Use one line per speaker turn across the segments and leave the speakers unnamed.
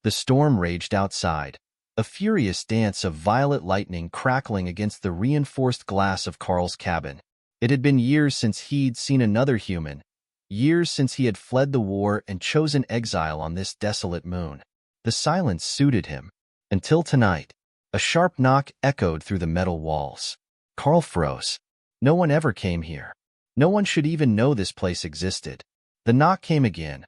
The storm raged outside, a furious dance of violet lightning crackling against the reinforced glass of Carl's cabin. It had been years since he'd seen another human, years since he had fled the war and chosen exile on this desolate moon. The silence suited him, until tonight. A sharp knock echoed through the metal walls. Carl froze. No one ever came here. No one should even know this place existed. The knock came again,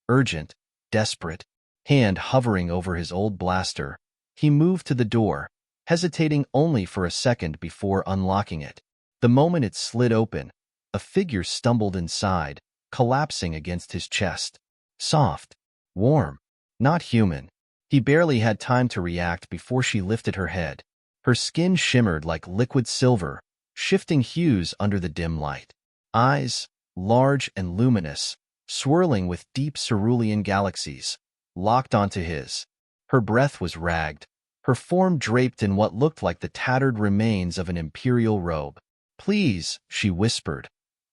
urgent, desperate, hand hovering over his old blaster. He moved to the door, hesitating only for a second before unlocking it. The moment it slid open, a figure stumbled inside, collapsing against his chest. Soft, warm, not human. He barely had time to react before she lifted her head. Her skin shimmered like liquid silver, shifting hues under the dim light. Eyes, large and luminous, swirling with deep cerulean galaxies, locked onto his. Her breath was ragged, her form draped in what looked like the tattered remains of an imperial robe. "Please," she whispered,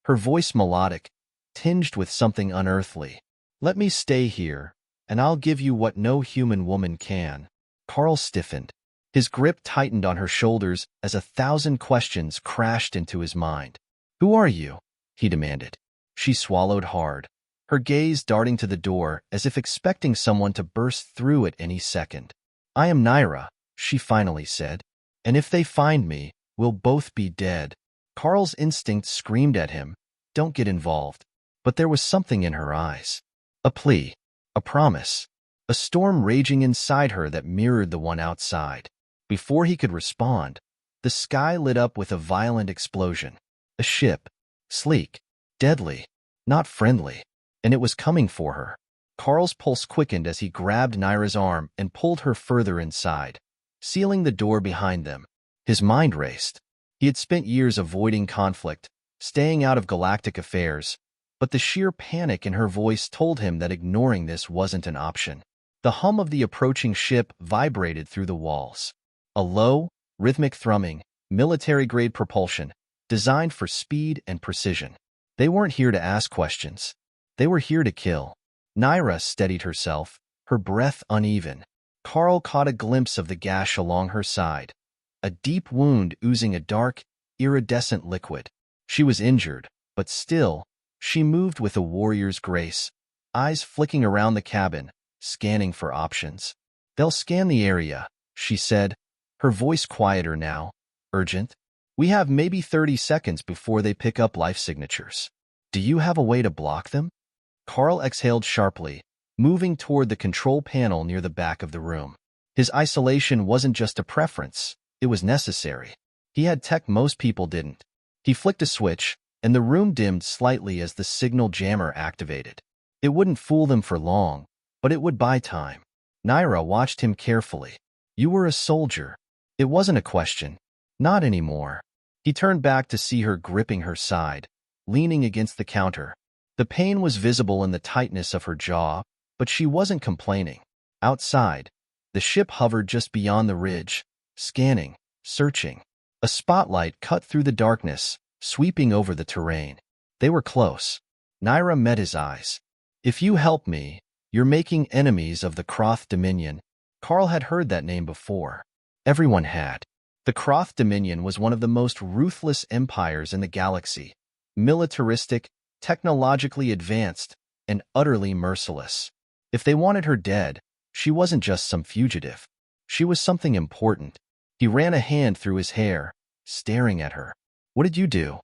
her voice melodic, tinged with something unearthly. "Let me stay here, and I'll give you what no human woman can." Carl stiffened. His grip tightened on her shoulders as 1,000 questions crashed into his mind. "Who are you?" he demanded. She swallowed hard, her gaze darting to the door as if expecting someone to burst through at any second. "I am Nyra," she finally said, "and if they find me, we'll both be dead." Carl's instinct screamed at him, "Don't get involved." But there was something in her eyes. A plea, a promise, a storm raging inside her that mirrored the one outside. Before he could respond, the sky lit up with a violent explosion. A ship, sleek, deadly, not friendly, and it was coming for her. Carl's pulse quickened as he grabbed Nyra's arm and pulled her further inside, sealing the door behind them. His mind raced. He had spent years avoiding conflict, staying out of galactic affairs, but the sheer panic in her voice told him that ignoring this wasn't an option. The hum of the approaching ship vibrated through the walls. A low, rhythmic thrumming, military-grade propulsion, designed for speed and precision. They weren't here to ask questions. They were here to kill. Nyra steadied herself, her breath uneven. Carl caught a glimpse of the gash along her side, a deep wound oozing a dark, iridescent liquid. She was injured, but still, she moved with a warrior's grace, eyes flicking around the cabin, scanning for options. "They'll scan the area," she said, her voice quieter now, urgent. "We have maybe 30 seconds before they pick up life signatures. Do you have a way to block them?" Carl exhaled sharply, moving toward the control panel near the back of the room. His isolation wasn't just a preference, it was necessary. He had tech most people didn't. He flicked a switch, and the room dimmed slightly as the signal jammer activated. It wouldn't fool them for long, but it would buy time. Nyra watched him carefully. "You were a soldier." It wasn't a question. Not anymore. He turned back to see her gripping her side, leaning against the counter. The pain was visible in the tightness of her jaw, but she wasn't complaining. Outside, the ship hovered just beyond the ridge, scanning, searching. A spotlight cut through the darkness, sweeping over the terrain. They were close. Nyra met his eyes. "If you help me, you're making enemies of the Kroth Dominion." Carl had heard that name before. Everyone had. The Kroth Dominion was one of the most ruthless empires in the galaxy, militaristic, technologically advanced, and utterly merciless. If they wanted her dead, she wasn't just some fugitive. She was something important. He ran a hand through his hair, staring at her. "What did you do?"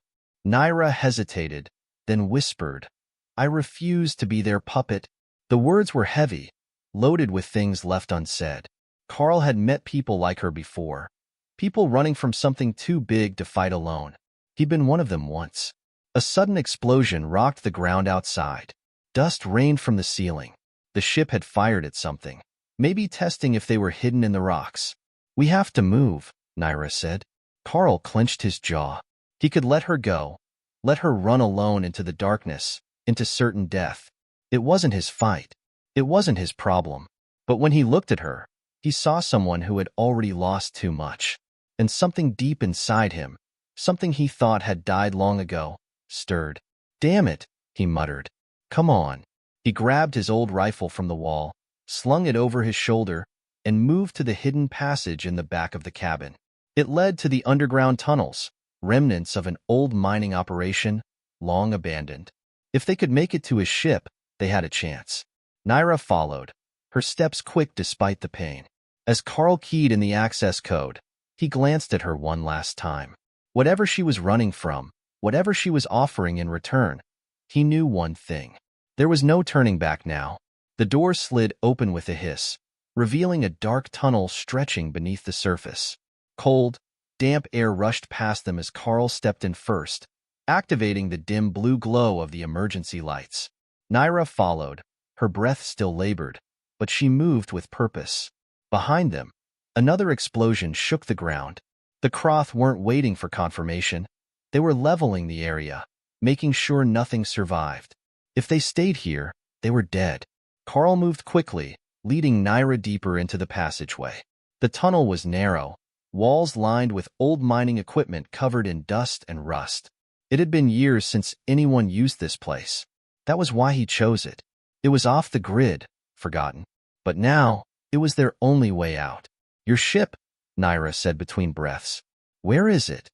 Nyra hesitated, then whispered, "I refuse to be their puppet." The words were heavy, loaded with things left unsaid. Carl had met people like her before, people running from something too big to fight alone. He'd been one of them once. A sudden explosion rocked the ground outside. Dust rained from the ceiling. The ship had fired at something, maybe testing if they were hidden in the rocks. "We have to move," Nyra said. Carl clenched his jaw. He could let her go, let her run alone into the darkness, into certain death. It wasn't his fight. It wasn't his problem. But when he looked at her, he saw someone who had already lost too much. And something deep inside him, something he thought had died long ago, stirred. "Damn it," he muttered. "Come on." He grabbed his old rifle from the wall, slung it over his shoulder, and moved to the hidden passage in the back of the cabin. It led to the underground tunnels, remnants of an old mining operation, long abandoned. If they could make it to his ship, they had a chance. Nyra followed, her steps quick despite the pain. As Carl keyed in the access code, he glanced at her one last time. Whatever she was running from, whatever she was offering in return, he knew one thing. There was no turning back now. The door slid open with a hiss, revealing a dark tunnel stretching beneath the surface. Cold, damp air rushed past them as Carl stepped in first, activating the dim blue glow of the emergency lights. Nyra followed, her breath still labored, but she moved with purpose. Behind them, another explosion shook the ground. The Kroth weren't waiting for confirmation. They were leveling the area, making sure nothing survived. If they stayed here, they were dead. Carl moved quickly, leading Nyra deeper into the passageway. The tunnel was narrow, walls lined with old mining equipment covered in dust and rust. It had been years since anyone used this place. That was why he chose it. It was off the grid, forgotten. But now, it was their only way out. "Your ship," Nyra said between breaths. "Where is it?"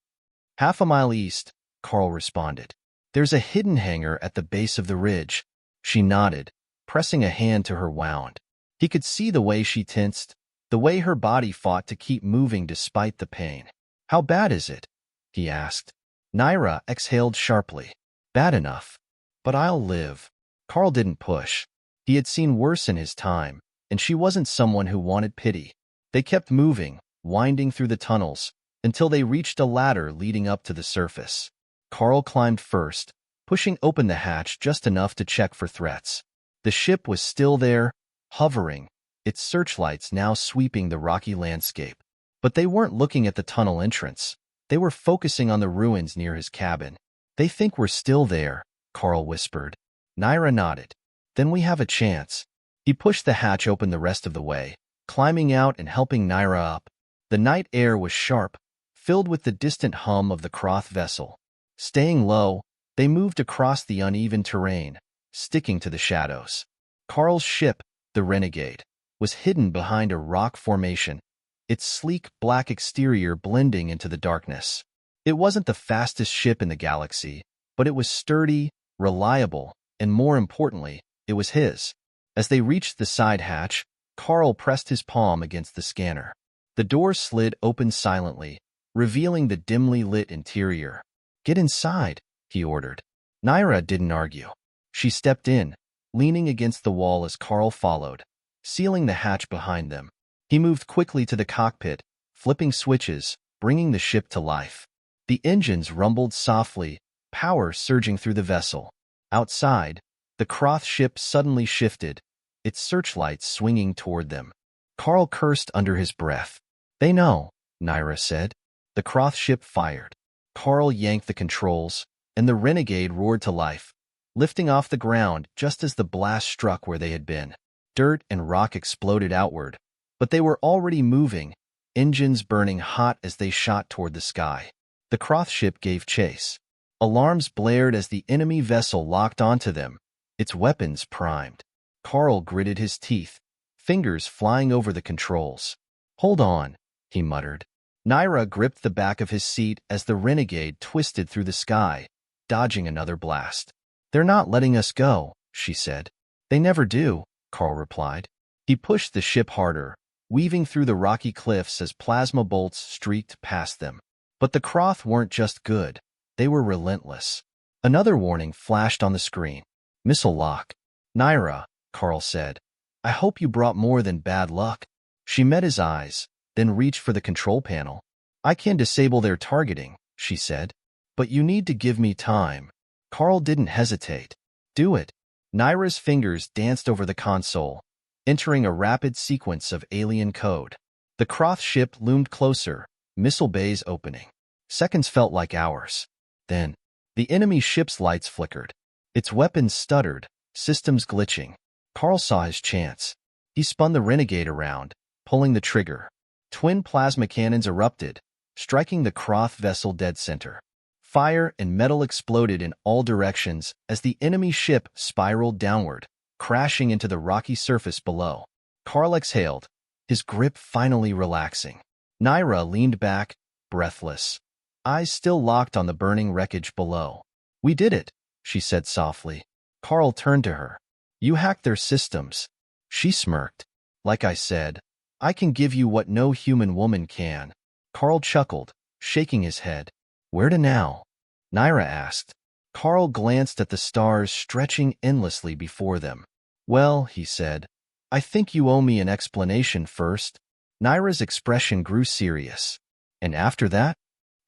"Half a mile east," Carl responded. "There's a hidden hangar at the base of the ridge." She nodded, pressing a hand to her wound. He could see the way she tensed, the way her body fought to keep moving despite the pain. "How bad is it?" he asked. Nyra exhaled sharply. "Bad enough. But I'll live." Carl didn't push. He had seen worse in his time, and she wasn't someone who wanted pity. They kept moving, winding through the tunnels, until they reached a ladder leading up to the surface. Carl climbed first, pushing open the hatch just enough to check for threats. The ship was still there, hovering, its searchlights now sweeping the rocky landscape. But they weren't looking at the tunnel entrance. They were focusing on the ruins near his cabin. "They think we're still there," Carl whispered. Nyra nodded. "Then we have a chance." He pushed the hatch open the rest of the way, climbing out and helping Nyra up. The night air was sharp, filled with the distant hum of the Kroth vessel. Staying low, they moved across the uneven terrain, sticking to the shadows. Carl's ship, the Renegade, was hidden behind a rock formation, its sleek black exterior blending into the darkness. It wasn't the fastest ship in the galaxy, but it was sturdy, reliable, and more importantly, it was his. As they reached the side hatch, Carl pressed his palm against the scanner. The door slid open silently, revealing the dimly lit interior. "Get inside," he ordered. Nyra didn't argue. She stepped in, leaning against the wall as Carl followed, sealing the hatch behind them. He moved quickly to the cockpit, flipping switches, bringing the ship to life. The engines rumbled softly, power surging through the vessel. Outside, the Kroth ship suddenly shifted, its searchlights swinging toward them. Carl cursed under his breath. "They know," Nyra said. The Kroth ship fired. Carl yanked the controls, and the Renegade roared to life, lifting off the ground just as the blast struck where they had been. Dirt and rock exploded outward, but they were already moving, engines burning hot as they shot toward the sky. The Kroth ship gave chase. Alarms blared as the enemy vessel locked onto them, its weapons primed. Carl gritted his teeth, fingers flying over the controls. "Hold on," he muttered. Nyra gripped the back of his seat as the Renegade twisted through the sky, dodging another blast. "They're not letting us go," she said. "They never do," Carl replied. He pushed the ship harder, weaving through the rocky cliffs as plasma bolts streaked past them. But the Kroth weren't just good. They were relentless. Another warning flashed on the screen. "Missile lock." "Nyra," Carl said, "I hope you brought more than bad luck." She met his eyes, then reached for the control panel. "I can disable their targeting," she said. "But you need to give me time." Carl didn't hesitate. "Do it." Nyra's fingers danced over the console, entering a rapid sequence of alien code. The Kroth ship loomed closer, missile bays opening. Seconds felt like hours. Then, the enemy ship's lights flickered. Its weapons stuttered, systems glitching. Carl saw his chance. He spun the Renegade around, pulling the trigger. Twin plasma cannons erupted, striking the Kroth vessel dead center. Fire and metal exploded in all directions as the enemy ship spiraled downward, crashing into the rocky surface below. Carl exhaled, his grip finally relaxing. Nyra leaned back, breathless, eyes still locked on the burning wreckage below. "We did it," she said softly. Carl turned to her. "You hacked their systems." She smirked. "Like I said, I can give you what no human woman can." Carl chuckled, shaking his head. "Where to now?" Nyra asked. Carl glanced at the stars stretching endlessly before them. "Well," he said, "I think you owe me an explanation first." Nyra's expression grew serious. "And after that?"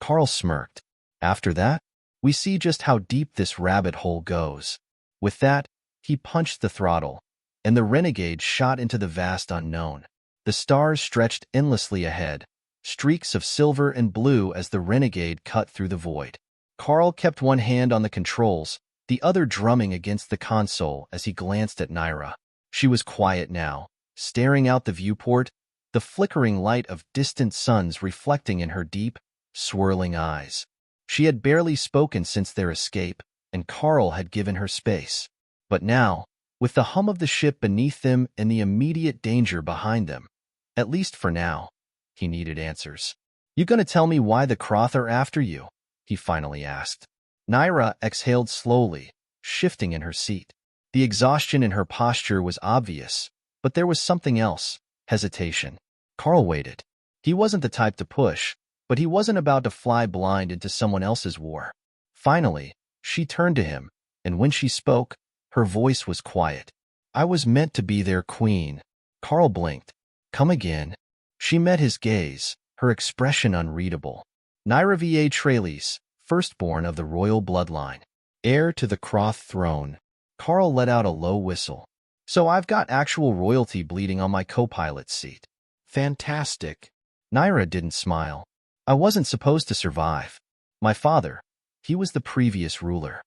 Carl smirked. "After that, we see just how deep this rabbit hole goes." With that, he punched the throttle, and the renegade shot into the vast unknown. The stars stretched endlessly ahead, streaks of silver and blue as the renegade cut through the void. Carl kept one hand on the controls, the other drumming against the console as he glanced at Nyra. She was quiet now, staring out the viewport, the flickering light of distant suns reflecting in her deep, swirling eyes. She had barely spoken since their escape, and Carl had given her space. But now, with the hum of the ship beneath them and the immediate danger behind them, at least for now, he needed answers. "You gonna tell me why the Croth are after you?" he finally asked. Nyra exhaled slowly, shifting in her seat. The exhaustion in her posture was obvious, but there was something else, hesitation. Carl waited. He wasn't the type to push, but he wasn't about to fly blind into someone else's war. Finally, she turned to him, and when she spoke, her voice was quiet. "I was meant to be their queen." Carl blinked. "Come again?" She met his gaze, her expression unreadable. "Nyra Va Tralles, firstborn of the royal bloodline, heir to the Croth throne." Carl let out a low whistle. "So I've got actual royalty bleeding on my co-pilot's seat." "Fantastic." Nyra didn't smile. "I wasn't supposed to survive. My father, he was the previous ruler.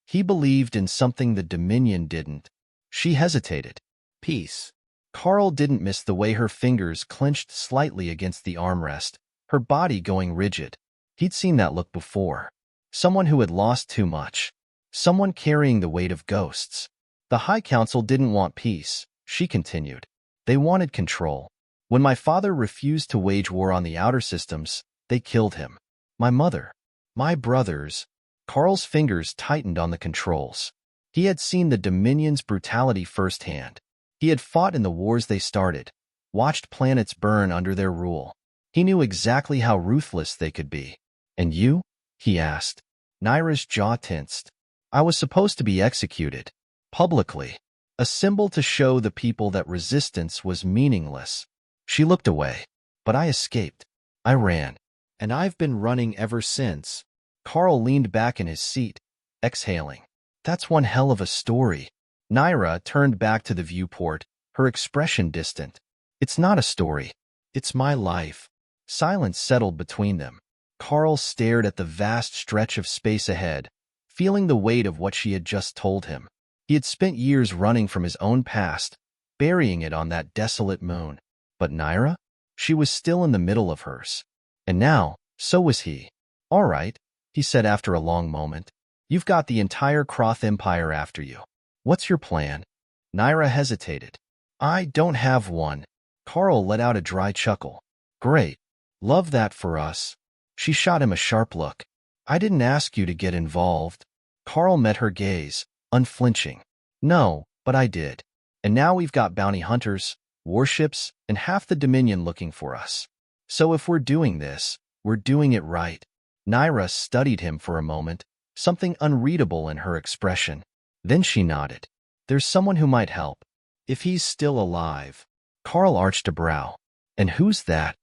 He believed in something the Dominion didn't." She hesitated. "Peace." Carl didn't miss the way her fingers clenched slightly against the armrest, her body going rigid. He'd seen that look before. Someone who had lost too much. Someone carrying the weight of ghosts. "The High Council didn't want peace," she continued. "They wanted control. When my father refused to wage war on the outer systems, they killed him. My mother. My brothers." Carl's fingers tightened on the controls. He had seen the Dominion's brutality firsthand. He had fought in the wars they started, watched planets burn under their rule. He knew exactly how ruthless they could be. "And you?" he asked. Nyra's jaw tensed. "I was supposed to be executed. Publicly. A symbol to show the people that resistance was meaningless." She looked away. "But I escaped. I ran. And I've been running ever since." Carl leaned back in his seat, exhaling. "That's one hell of a story." Nyra turned back to the viewport, her expression distant. "It's not a story. It's my life." Silence settled between them. Carl stared at the vast stretch of space ahead, feeling the weight of what she had just told him. He had spent years running from his own past, burying it on that desolate moon. But Nyra? She was still in the middle of hers. And now, so was he. "All right," he said after a long moment. "You've got the entire Croth Empire after you. What's your plan?" Nyra hesitated. "I don't have one." Carl let out a dry chuckle. "Great. Love that for us." She shot him a sharp look. "I didn't ask you to get involved." Carl met her gaze, unflinching. "No, but I did. And now we've got bounty hunters, warships, and half the Dominion looking for us. So if we're doing this, we're doing it right." Nyra studied him for a moment, something unreadable in her expression. Then she nodded. "There's someone who might help. If he's still alive." Carl arched a brow. "And who's that?"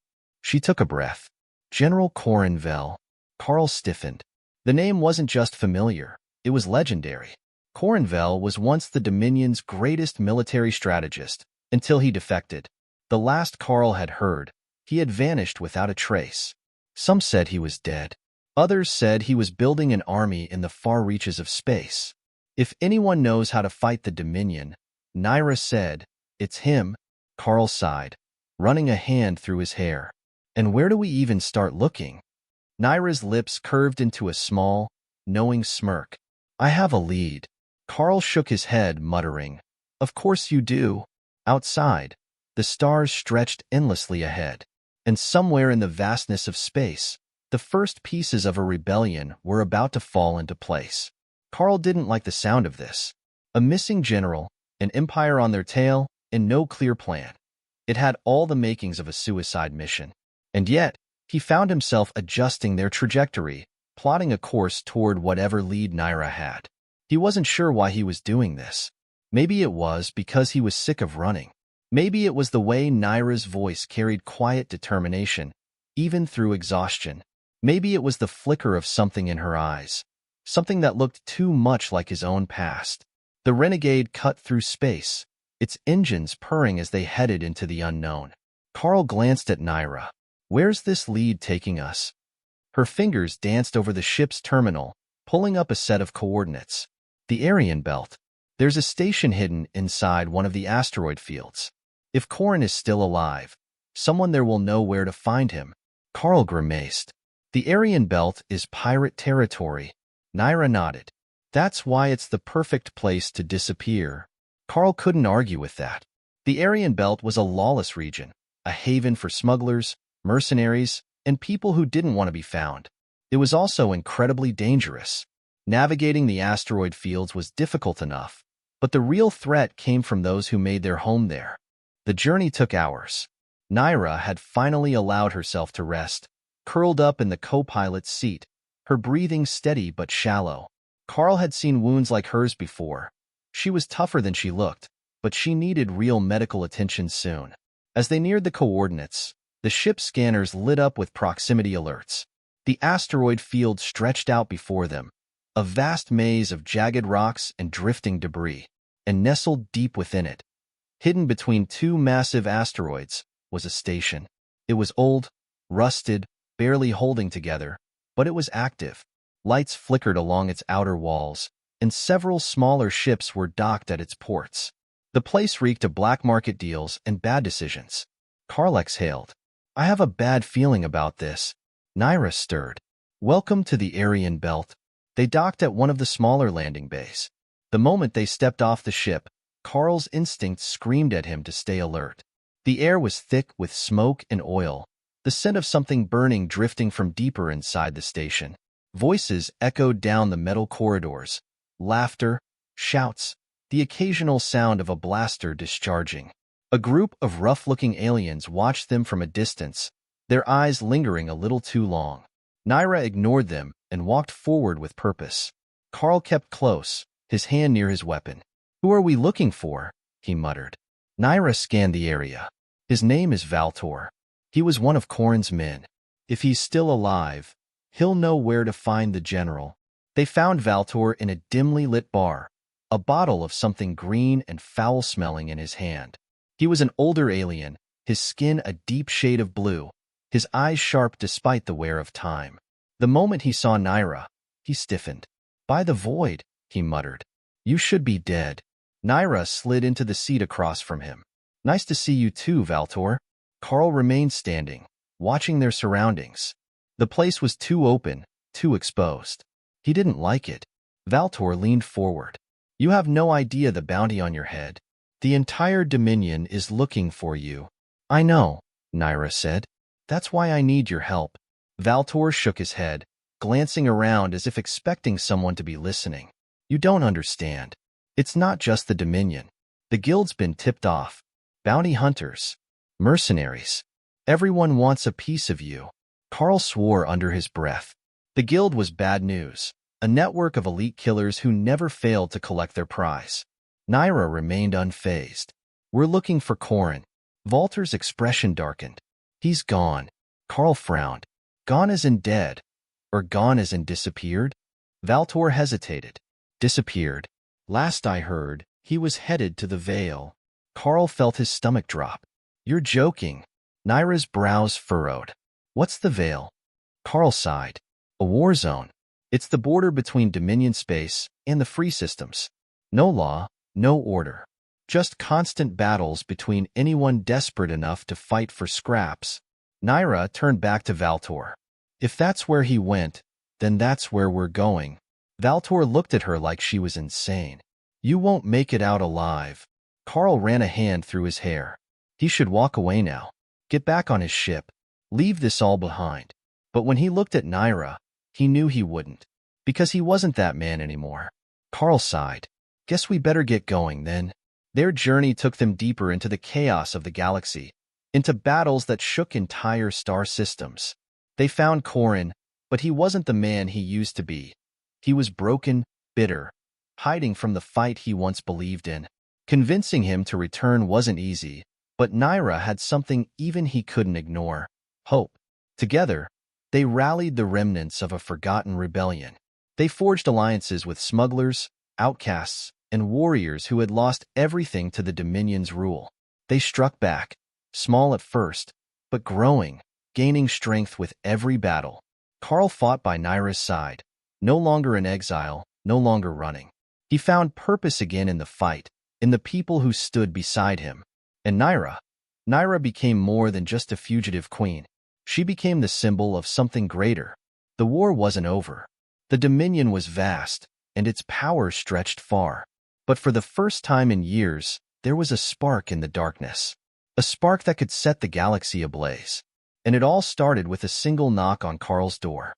She took a breath. "General Korrin Vel." Carl stiffened. The name wasn't just familiar, it was legendary. Korrin Vel was once the Dominion's greatest military strategist, until he defected. The last Carl had heard, he had vanished without a trace. Some said he was dead. Others said he was building an army in the far reaches of space. "If anyone knows how to fight the Dominion," Nyra said, "it's him." Carl sighed, running a hand through his hair. "And where do we even start looking?" Nyra's lips curved into a small, knowing smirk. "I have a lead." Carl shook his head, muttering, "Of course you do." Outside, The stars stretched endlessly ahead. And somewhere in the vastness of space, the first pieces of a rebellion were about to fall into place. Carl didn't like the sound of this. A missing general, an empire on their tail, and no clear plan. It had all the makings of a suicide mission. And yet, he found himself adjusting their trajectory, plotting a course toward whatever lead Nyra had. He wasn't sure why he was doing this. Maybe it was because he was sick of running. Maybe it was the way Nyra's voice carried quiet determination, even through exhaustion. Maybe it was the flicker of something in her eyes, something that looked too much like his own past. The renegade cut through space, its engines purring as they headed into the unknown. Carl glanced at Nyra. Where's this lead taking us? Her fingers danced over the ship's terminal, pulling up a set of coordinates. The Aryan Belt. There's a station hidden inside one of the asteroid fields. If Korrin is still alive, someone there will know where to find him. Carl grimaced. The Aryan Belt is pirate territory. Nyra nodded. That's why it's the perfect place to disappear. Carl couldn't argue with that. The Aryan Belt was a lawless region, a haven for smugglers, mercenaries, and people who didn't want to be found. It was also incredibly dangerous. Navigating the asteroid fields was difficult enough, but the real threat came from those who made their home there. The journey took hours. Nyra had finally allowed herself to rest, curled up in the co-pilot's seat, her breathing steady but shallow. Carl had seen wounds like hers before. She was tougher than she looked, but she needed real medical attention soon. As they neared the coordinates, the ship's scanners lit up with proximity alerts. The asteroid field stretched out before them, a vast maze of jagged rocks and drifting debris, and nestled deep within it, hidden between two massive asteroids, was a station. It was old, rusted, barely holding together, but it was active. Lights flickered along its outer walls, and several smaller ships were docked at its ports. The place reeked of black market deals and bad decisions. Carl exhaled. I have a bad feeling about this. Nyra stirred. Welcome to the Aryan Belt. They docked at one of the smaller landing bays. The moment they stepped off the ship, Carl's instincts screamed at him to stay alert. The air was thick with smoke and oil, the scent of something burning drifting from deeper inside the station. Voices echoed down the metal corridors. Laughter, shouts, the occasional sound of a blaster discharging. A group of rough-looking aliens watched them from a distance, their eyes lingering a little too long. Nyra ignored them and walked forward with purpose. Carl kept close, his hand near his weapon. Who are we looking for? He muttered. Nyra scanned the area. His name is Valtor. He was one of Korrin's men. If he's still alive, he'll know where to find the general. They found Valtor in a dimly lit bar, a bottle of something green and foul-smelling in his hand. He was an older alien, his skin a deep shade of blue, his eyes sharp despite the wear of time. The moment he saw Nyra, he stiffened. By the void, he muttered. You should be dead. Nyra slid into the seat across from him. Nice to see you too, Valtor. Carl remained standing, watching their surroundings. The place was too open, too exposed. He didn't like it. Valtor leaned forward. You have no idea the bounty on your head. The entire Dominion is looking for you. I know, Nyra said. That's why I need your help. Valtor shook his head, glancing around as if expecting someone to be listening. You don't understand. It's not just the Dominion. The guild's been tipped off. Bounty hunters. Mercenaries. Everyone wants a piece of you. Carl swore under his breath. The guild was bad news, a network of elite killers who never failed to collect their prize. Nyra remained unfazed. We're looking for Korrin. Valtor's expression darkened. He's gone. Carl frowned. Gone as in dead, or gone as in disappeared? Valtor hesitated. Disappeared. Last I heard, he was headed to the Veil. Carl felt his stomach drop. You're joking. Nyra's brows furrowed. What's the Veil? Carl sighed. A war zone. It's the border between Dominion space and the free systems. No law, no order. Just constant battles between anyone desperate enough to fight for scraps. Nyra turned back to Valtor. If that's where he went, then that's where we're going. Valtor looked at her like she was insane. You won't make it out alive. Carl ran a hand through his hair. He should walk away now. Get back on his ship. Leave this all behind. But when he looked at Nyra, he knew he wouldn't. Because he wasn't that man anymore. Carl sighed. Guess we better get going, then. Their journey took them deeper into the chaos of the galaxy, into battles that shook entire star systems. They found Korrin, but he wasn't the man he used to be. He was broken, bitter, hiding from the fight he once believed in. Convincing him to return wasn't easy, but Nyra had something even he couldn't ignore: hope. Together, they rallied the remnants of a forgotten rebellion. They forged alliances with smugglers, outcasts, and warriors who had lost everything to the Dominion's rule. They struck back, small at first, but growing, gaining strength with every battle. Carl fought by Nyra's side, no longer in exile, no longer running. He found purpose again in the fight, in the people who stood beside him. And Nyra became more than just a fugitive queen. She became the symbol of something greater. The war wasn't over. The Dominion was vast, and its power stretched far. But for the first time in years, there was a spark in the darkness. A spark that could set the galaxy ablaze. And it all started with a single knock on Carl's door.